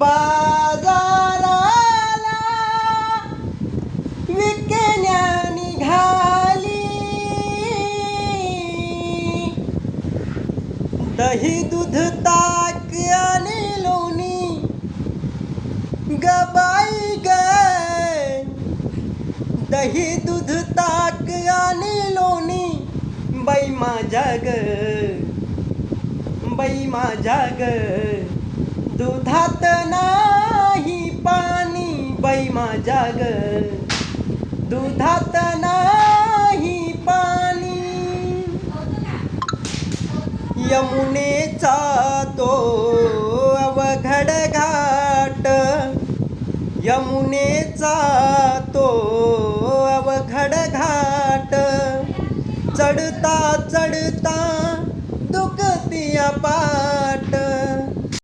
बाजाराला विकण्या निघाली, दही दूध ताक आणि लोणी ग बाई ग, दही दूध ताक आणि लोणी बाई माझ्या ग, बाई माझ्या ग, दुधात नाही पाणी बाई माझ्या ग, दुधात नाही पाणी. यमुनेचा तो अवघड घाट, यमुनेचा तो अवघड घाट, चढता चढता दुखती पाय.